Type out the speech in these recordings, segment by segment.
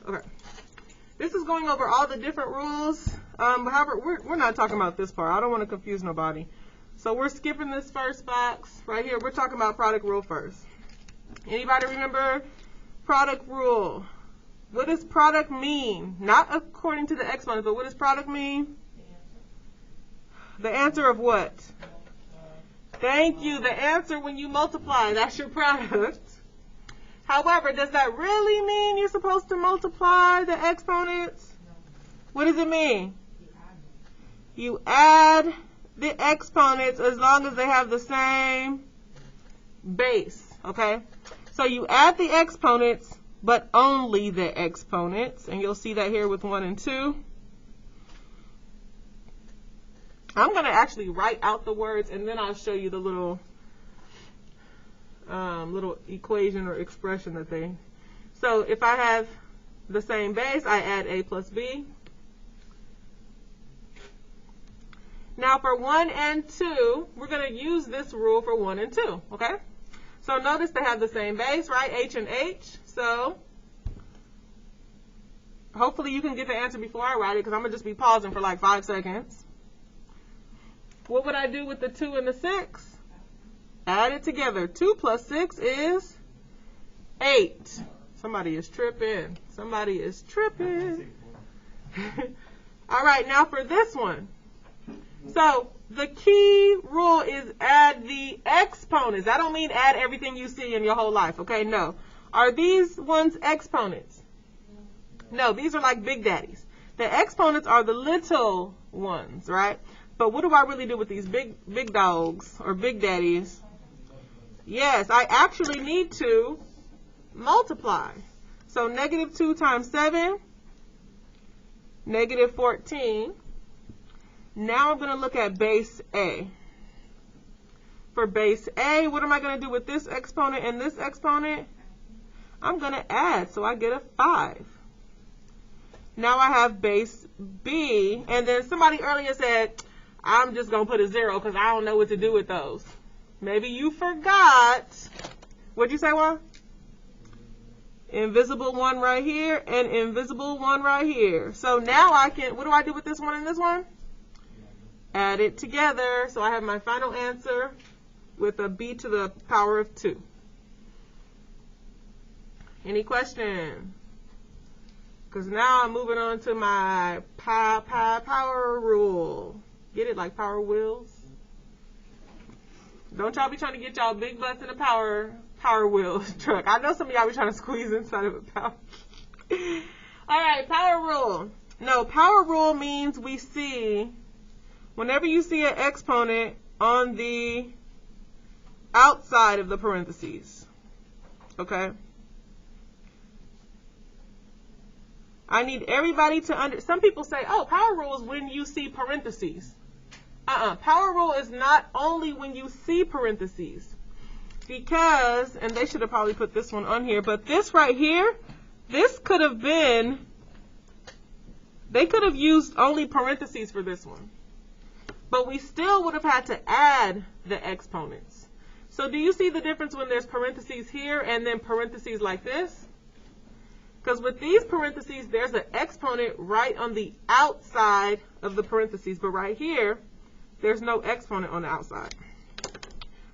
Okay. This is going over all the different rules. However, we're not talking about this part. I don't want to confuse nobody. So we're skipping this first box right here. We're talking about product rule first. Anybody remember product rule? What does product mean? Not according to the exponent, but what does product mean? The answer of what? Thank you. The answer when you multiply. That's your product. However, does that really mean you're supposed to multiply the exponents? What does it mean? You add the exponents as long as they have the same base. Okay? So you add the exponents, but only the exponents. And you'll see that here with 1 and 2. I'm going to actually write out the words, and then I'll show you the little equation or expression that they. So if I have the same base, I add a plus b. Now for 1 and 2, we're going to use this rule for 1 and 2, okay? So notice they have the same base, right? H and H. So hopefully you can get the answer before I write it, because I'm going to just be pausing for like 5 seconds. What would I do with the 2 and the 6? Add it together. 2 plus 6 is 8. Somebody is tripping. Somebody is tripping. All right, now for this one. So the key rule is add the exponents. I don't mean add everything you see in your whole life, okay? No. Are these ones exponents? No, these are like big daddies. The exponents are the little ones, right? But what do I really do with these big dogs or big daddies? Yes, I actually need to multiply. So negative 2 times 7, negative 14. Now I'm going to look at base A. For base A, what am I going to do with this exponent and this exponent? I'm going to add, so I get a 5. Now I have base B, and then somebody earlier said, I'm just going to put a 0 because I don't know what to do with those. Maybe you forgot. What'd you say, Juan? Invisible 1 right here and invisible 1 right here. So now I can, what do I do with this one and this one? Add it together. So I have my final answer with a b to the power of 2. Any questions? Because now I'm moving on to my power rule. Get it, like Power Wheels? Don't y'all be trying to get y'all big butts in a power wheel truck. I know some of y'all be trying to squeeze inside of a power. All right, power rule. No, power rule means we see, whenever you see an exponent on the outside of the parentheses, okay? I need everybody to some people say, oh, power rule is when you see parentheses. Power rule is not only when you see parentheses. Because, and they should have probably put this one on here, but this right here, this could have been, they could have used only parentheses for this one. But we still would have had to add the exponents. So do you see the difference when there's parentheses here and then parentheses like this? Because with these parentheses, there's an exponent right on the outside of the parentheses. But right here, there's no exponent on the outside.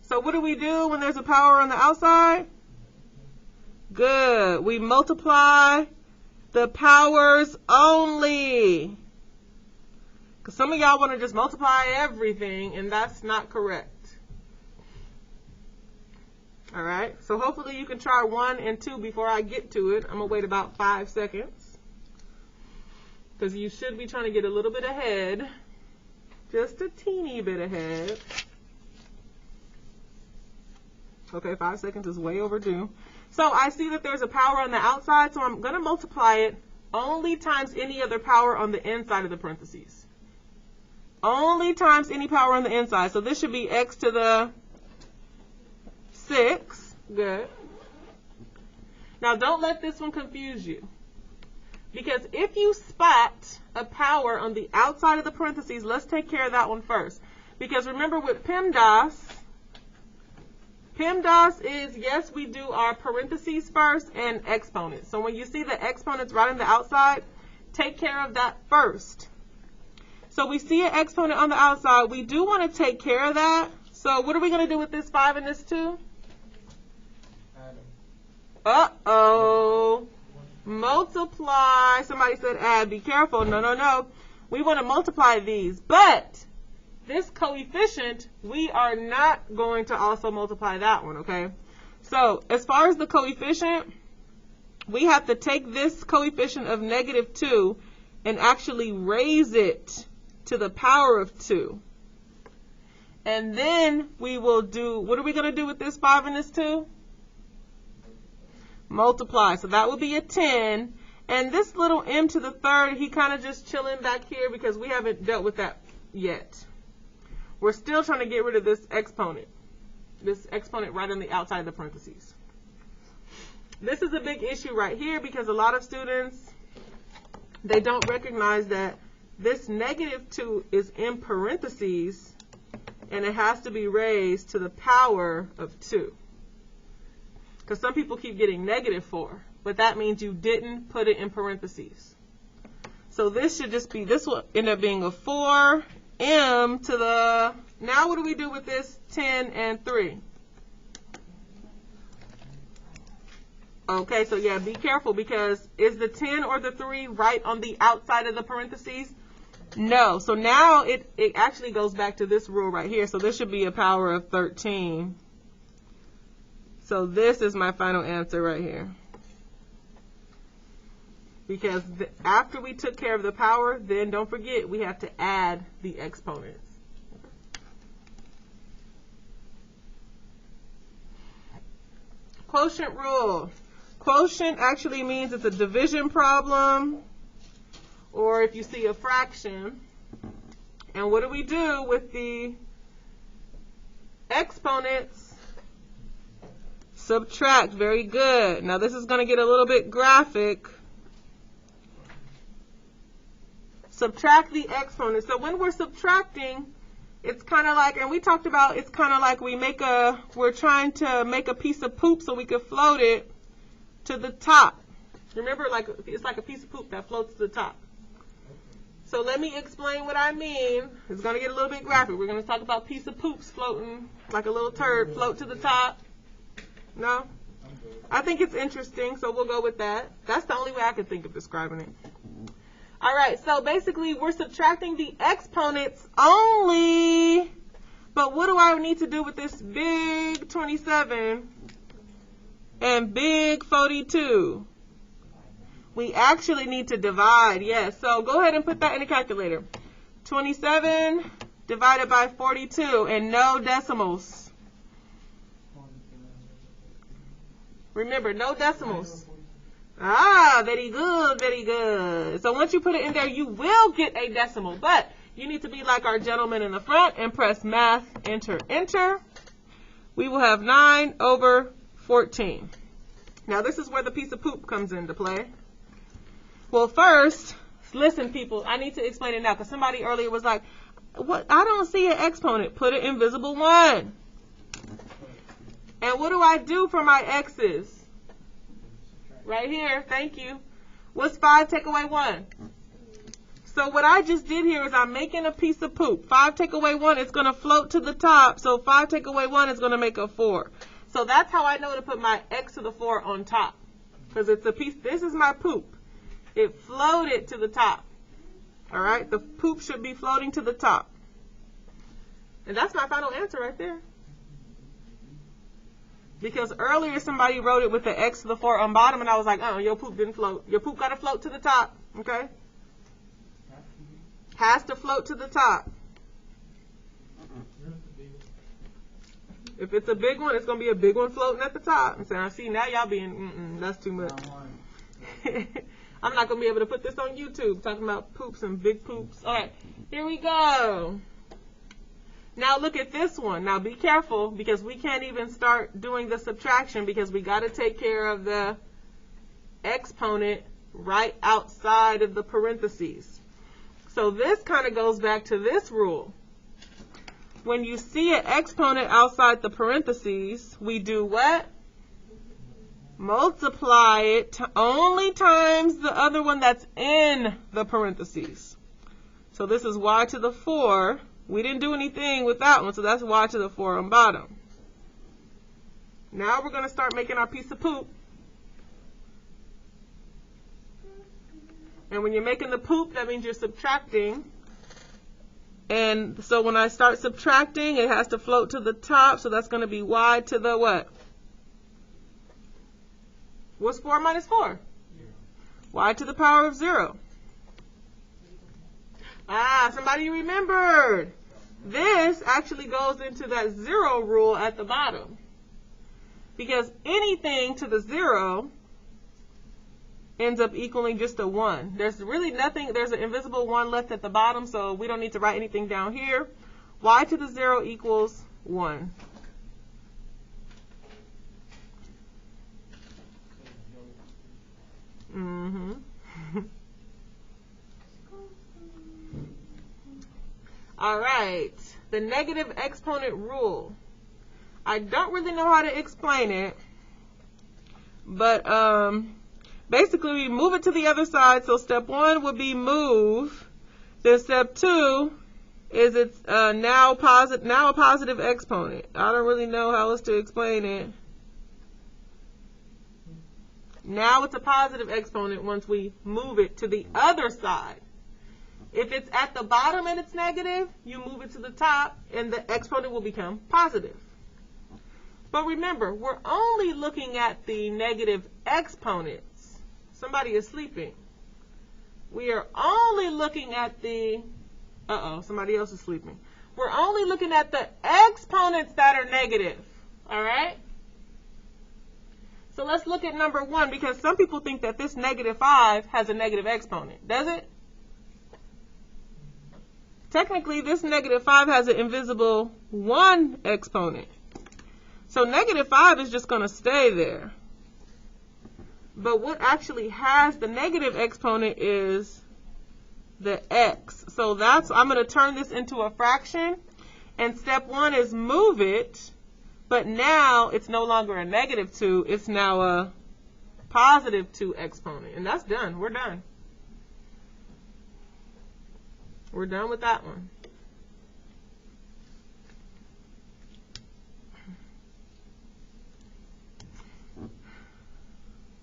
So what do we do when there's a power on the outside? Good. We multiply the powers only. Because some of y'all want to just multiply everything, and that's not correct. All right. So hopefully you can try 1 and 2 before I get to it. I'm going to wait about 5 seconds. Because you should be trying to get a little bit ahead. Just a teeny bit ahead. Okay, 5 seconds is way overdue. So I see that there's a power on the outside, so I'm going to multiply it only times any other power on the inside of the parentheses. Only times any power on the inside. So this should be x to the 6. Good. Now don't let this one confuse you. Because if you spot a power on the outside of the parentheses, let's take care of that one first. Because remember with PEMDAS, PEMDAS is, yes, we do our parentheses first and exponents. So when you see the exponents right on the outside, take care of that first. So we see an exponent on the outside. We do want to take care of that. So what are we going to do with this 5 and this 2? Uh-oh. Multiply. Somebody said add. Be careful. No, no, no. We want to multiply these. But this coefficient, we are not going to also multiply that one, okay? So as far as the coefficient, we have to take this coefficient of -2 and actually raise it to the power of 2. And then we will do, what are we going to do with this 5 and this 2? Multiply. So that would be a 10. And this little m to the third, he kind of just chilling back here because we haven't dealt with that yet. We're still trying to get rid of this exponent right on the outside of the parentheses. This is a big issue right here because a lot of students, they don't recognize that this -2 is in parentheses and it has to be raised to the power of 2. Because some people keep getting -4, but that means you didn't put it in parentheses. So this should just be, this will end up being a 4m to the, now what do we do with this 10 and 3? Okay, so yeah, be careful because is the 10 or the 3 right on the outside of the parentheses? No. So now it actually goes back to this rule right here. So this should be a power of 13. So this is my final answer right here. Because after we took care of the power, then don't forget we have to add the exponents. Quotient rule. Quotient actually means it's a division problem, or if you see a fraction. And what do we do with the exponents? Subtract. Very good. Now this is going to get a little bit graphic. Subtract the exponents. So when we're subtracting, it's kind of like, and we talked about, it's kind of like we're trying to make a piece of poop so we could float it to the top. Remember, like it's like a piece of poop that floats to the top. So let me explain what I mean. It's going to get a little bit graphic. We're going to talk about piece of poops floating like a little turd float to the top. No? I think it's interesting, so we'll go with that. That's the only way I can think of describing it. All right, so basically we're subtracting the exponents only. But what do I need to do with this big 27 and big 42? We actually need to divide, yes. So go ahead and put that in the calculator. 27 divided by 42 and no decimals. Remember, no decimals. Ah, very good, very good. So once you put it in there, you will get a decimal. But you need to be like our gentleman in the front and press math, enter, enter. We will have 9/14. Now this is where the piece of poop comes into play. Well, first, listen, people, I need to explain it now because somebody earlier was like, "What? I don't see an exponent." Put an invisible 1. And what do I do for my x's? Right here, thank you. What's 5 take away 1? So what I just did here is I'm making a piece of poop. 5 take away 1 is going to float to the top. So 5 take away 1 is going to make a 4. So that's how I know to put my x to the 4 on top. Because it's a piece, this is my poop. It floated to the top. All right, the poop should be floating to the top. And that's my final answer right there. Because earlier somebody wrote it with the x to the 4 on bottom, and I was like, oh, your poop didn't float. Your poop got to float to the top, okay? Has to float to the top. If it's a big one, it's going to be a big one floating at the top. And so I see now y'all being, that's too much. I'm not going to be able to put this on YouTube, talking about poops and big poops. All right, here we go. Now look at this one. Now be careful because we can't even start doing the subtraction because we got to take care of the exponent right outside of the parentheses. So this kind of goes back to this rule. when you see an exponent outside the parentheses, we do what? Multiply it only times the other one that's in the parentheses. So this is y to the 4. We didn't do anything with that one, so that's y to the 4 on bottom. Now we're going to start making our piece of poop. And when you're making the poop, that means you're subtracting. And so when I start subtracting, it has to float to the top, so that's going to be y to the what? What's 4 minus 4? 0. Y to the power of 0. Ah, somebody remembered. This actually goes into that 0 rule at the bottom. Because anything to the 0 ends up equaling just a 1. There's really nothing, there's an invisible 1 left at the bottom, so we don't need to write anything down here. Y to the 0 equals 1. All right, the negative exponent rule. I don't really know how to explain it, but basically we move it to the other side. So step 1 would be move. Then step 2 is it's now a positive exponent. I don't really know how else to explain it. Now it's a positive exponent once we move it to the other side. If it's at the bottom and it's negative, you move it to the top and the exponent will become positive. But remember, we're only looking at the negative exponents. Somebody is sleeping. We are only looking at the, somebody else is sleeping. We're only looking at the exponents that are negative, all right? So let's look at number 1, because some people think that this negative 5 has a negative exponent. Does it? Technically, this negative 5 has an invisible 1 exponent. So negative 5 is just going to stay there. But what actually has the negative exponent is the x. So I'm going to turn this into a fraction. And step 1 is move it. But now it's no longer a negative 2. It's now a positive 2 exponent. And that's done. We're done. We're done with that one.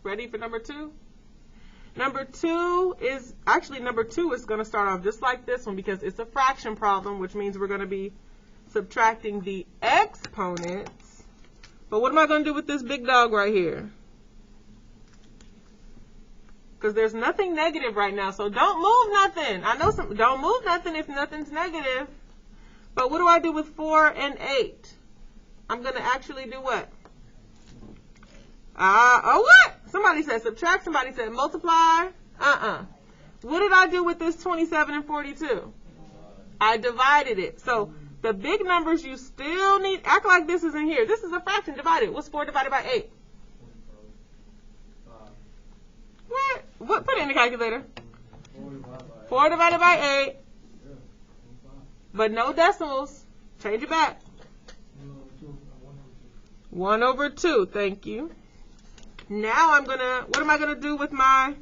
Ready for number 2? Number 2 is going to start off just like this one because it's a fraction problem, which means we're going to be subtracting the exponents. But what am I going to do with this big dog right here? Because there's nothing negative right now, so don't move nothing. I know don't move nothing if nothing's negative. But what do I do with 4 and 8? I'm going to actually do what? What? Somebody said subtract, somebody said multiply. What did I do with this 27 and 42? I divided it. So the big numbers you still need, act like this isn't here. This is a fraction divided. What's 4 divided by 8? What? Put it in the calculator. 4 divided by 8. But no decimals. Change it back. 1 over 2. Thank you. Now what am I going to do with my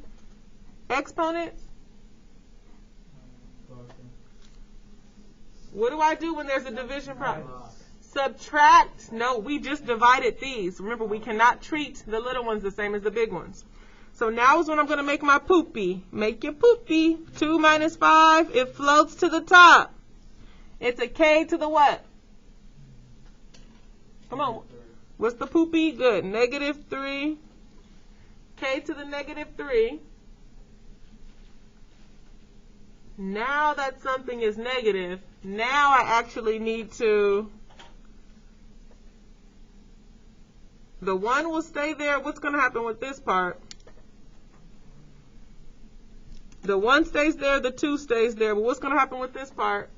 exponents? What do I do when there's a division problem? Subtract. No, we just divided these. Remember, we cannot treat the little ones the same as the big ones. So now is when I'm going to make my poopy. Make your poopy. 2 minus 5, it floats to the top. It's a k to the what? Come on. What's the poopy? Good. Negative 3. K to the negative 3. Now that something is negative, now I actually need to, the 1 will stay there. What's going to happen with this part? The 1 stays there, the 2 stays there, but what's going to happen with this part?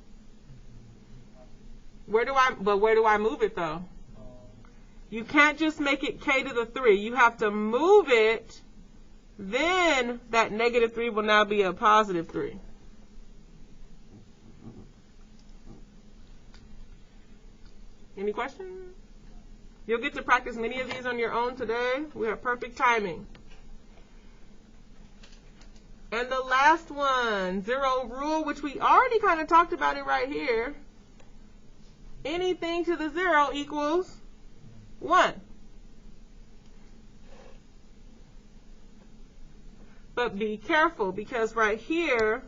Where do I move it though? You can't just make it k to the 3. You have to move it, then that negative 3 will now be a positive 3. Any questions? You'll get to practice many of these on your own today. We have perfect timing. And the last one, zero rule, which we already kind of talked about it right here. Anything to the zero equals 1. But be careful, because right here,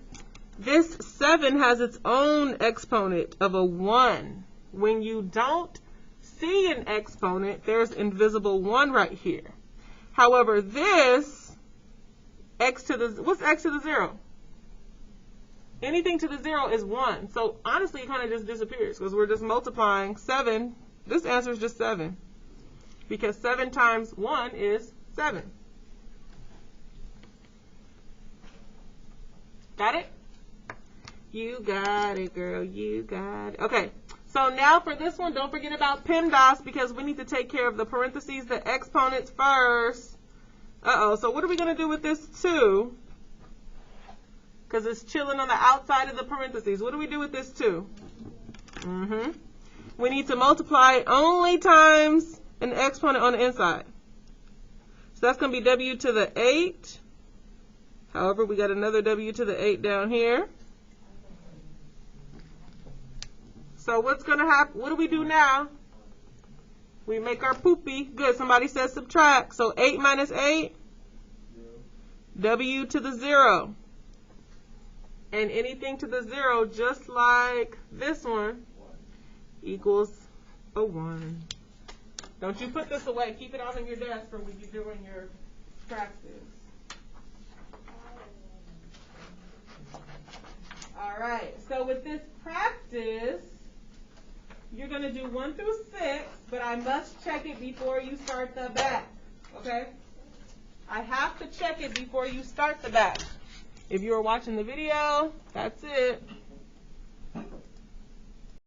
this 7 has its own exponent of a 1. When you don't see an exponent, there's invisible 1 right here. However, this what's x to the 0? Anything to the 0 is 1. So honestly, it kind of just disappears because we're just multiplying 7. This answer is just 7. Because 7 times 1 is 7. Got it? You got it, girl. You got it. Okay. So now for this one, don't forget about PEMDAS because we need to take care of the parentheses, the exponents first. So what are we going to do with this 2? Because it's chilling on the outside of the parentheses. What do we do with this 2? We need to multiply only times an exponent on the inside. So that's going to be w to the 8. However, we got another w to the 8 down here. So what's going to happen? What do we do now? We make our poopy. Good. Somebody says subtract. So 8 minus 8? 0. W to the 0. And anything to the 0, just like this one, 1. equals a 1. Don't you put this away. Keep it on your desk for when you're doing your practice. All right. So with this practice, you're going to do 1 through 6, but I must check it before you start the back. Okay? I have to check it before you start the back. If you were watching the video, that's it.